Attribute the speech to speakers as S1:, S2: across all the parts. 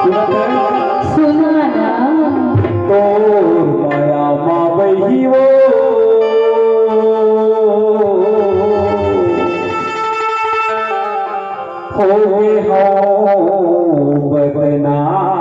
S1: सुनाना
S2: तो माया माँ बही वो हो गए हो बदनाम।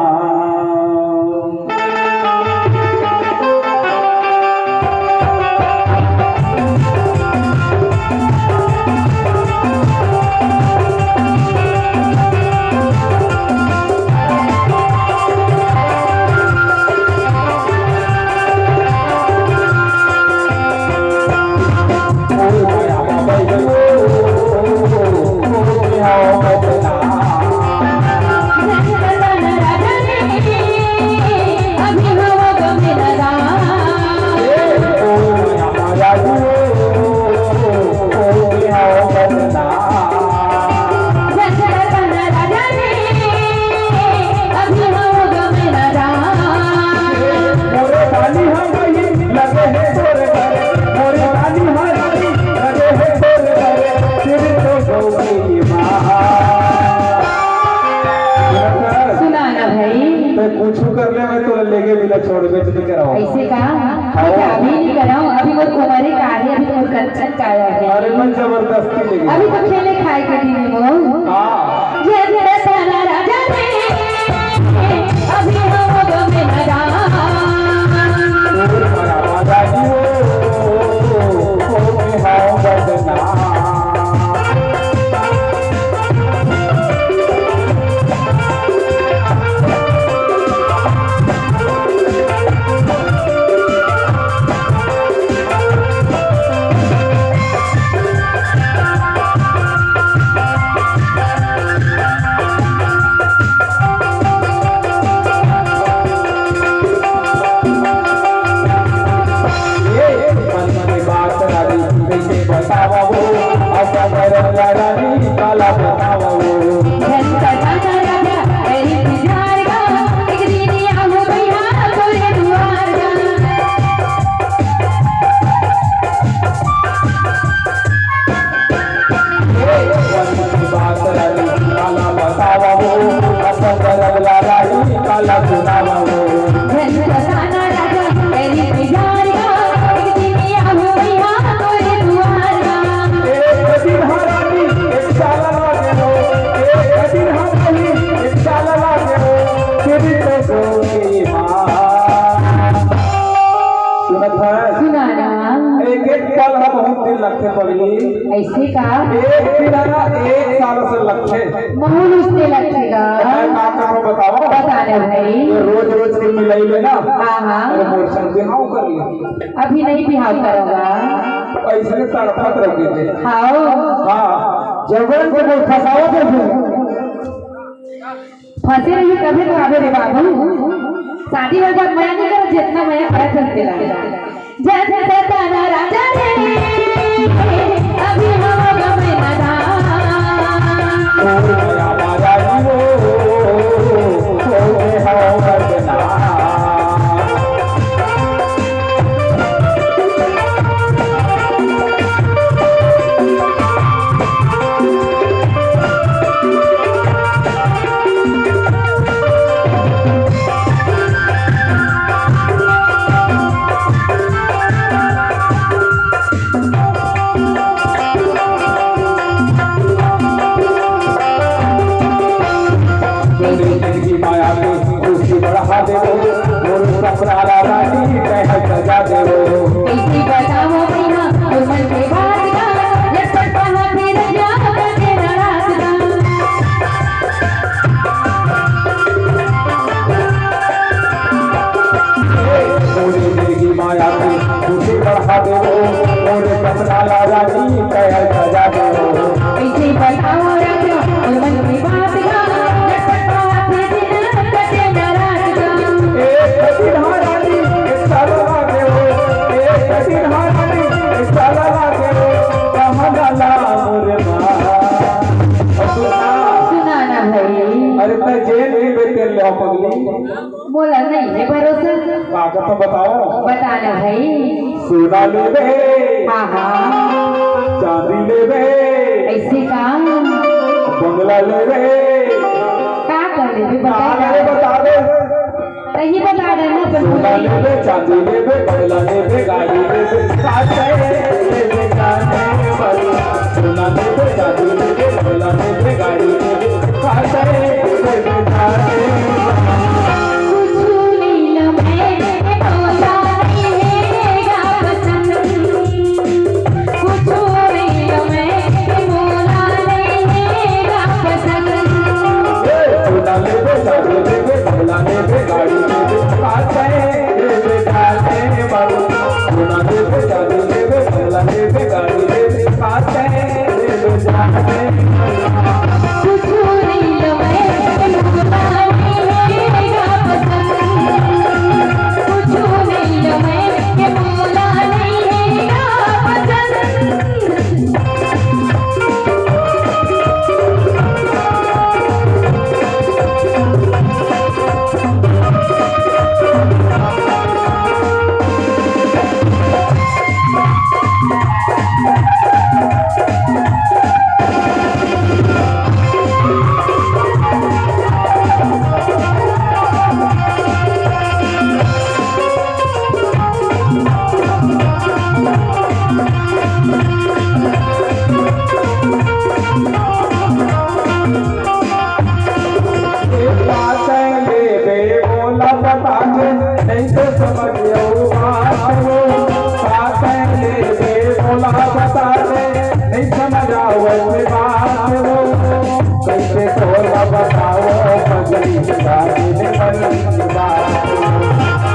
S2: कुछ कर ले मैं तो लेके मिला छोड़ बेच नहीं कराऊं
S1: ऐसे कहा अभी नहीं कराऊं अभी वो तुम्हारे कार्य अभी वो कंचन काया है
S2: अरे मैं जबरदस्ती लेके
S1: अभी तो खेले खाए के दिन वो
S2: हां
S1: ये तेरा सारा राजा ने अभी हम वो में लगा
S2: राजा जी हो के हां बदना काला बतावा वो काला सुनावा वो एक एक पल हम बहुत दिन लगते पगली
S1: ऐसे का
S2: एक दिन है ना 1 साल से लगते
S1: बहुत उससे लगेगा
S2: मैं करो बताओ
S1: बता दे भाई
S2: रोज रोज की मिलाई में ना
S1: हाँ
S2: अरे मोर संग बिहाव कर लिया
S1: अभी नहीं बिहाव करूंगा
S2: ऐसे तड़पत रह गए
S1: हाँ
S2: हाँ जबरन को बोल फसाओ थे
S1: फंसे रही कभी तो आवे रे बाबू शादी वाले बाद मैं नहीं करो जितना मैं खड़ा करते रहा जैसे ताना राजा ने अभी हम गमे ना
S2: राजा जी हो हां बदना बढ़ा दे और सपना रानी कह सजा दे
S1: ऐसी बताओ बिना तो मन के बात का ये सपना फिर जा के नाराज
S2: पूरी जिंदगी माया की खुशी बढ़ा दे और सपना रानी कह सजा दे
S1: ऐसी बताओ राजा और मन की बात का ये सपना फिर जा के नाराज
S2: एक दिन हारानी एक साल लागे एक दिन हारानी एक साल लागे कहाँ डाला मोरे माँ
S1: सुना ना भाई
S2: अरे मैं जेल में बैठे ले पगली
S1: बोला नहीं है भरोसा
S2: कागज तो बताओ
S1: बताना भाई
S2: सोना ले बे
S1: हाँ हाँ
S2: चांदी ले बे
S1: ऐसे का
S2: बंगला ले बे
S1: का कर ले
S2: बता
S1: सही बता रहे हैं अपन
S2: सोना लेबे चांदी लेबे बंगला लेबे गाड़ी लेबे काटे लेबे जाने वाला सोना लेबे चांदी लेबे बंगला लेबे गाड़ी लेबे काटे लेबे जाने नहीं तो समझियो बात वो बातें लेबे बोला बता दे नहीं समझ आओ बात वो कैसे तोला बताओ पगली गाड़ी में बनी बात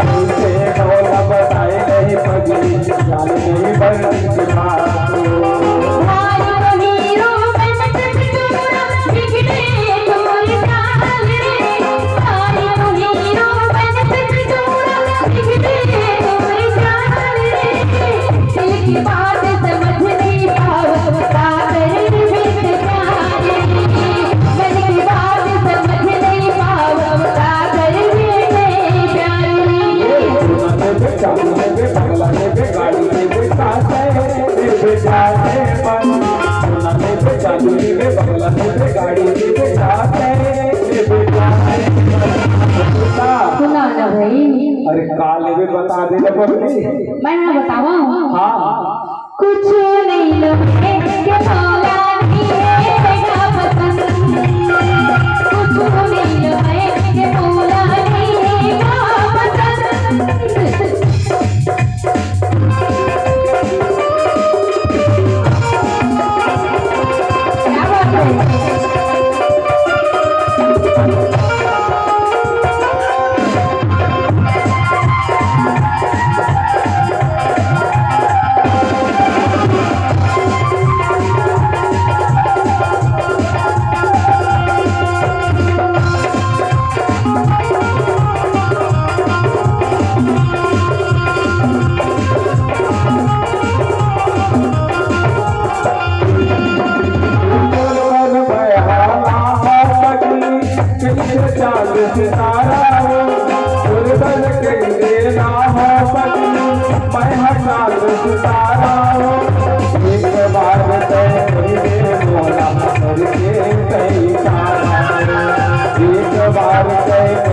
S2: कैसे तोला बताए नहीं पगली गाड़ी में बनी बात अरे काल भी बता दे
S1: मैं बतावा
S2: हाँ
S1: कुछ नहीं लगे के मौला नहीं है पसंद कुछ नहीं लगे के मौला नहीं है पसंद क्या बात है सितारा हो गुरबल के देना हो पति मैं हटाल सितारा हो एक बार तेरे मोला करके कई तारा एक बार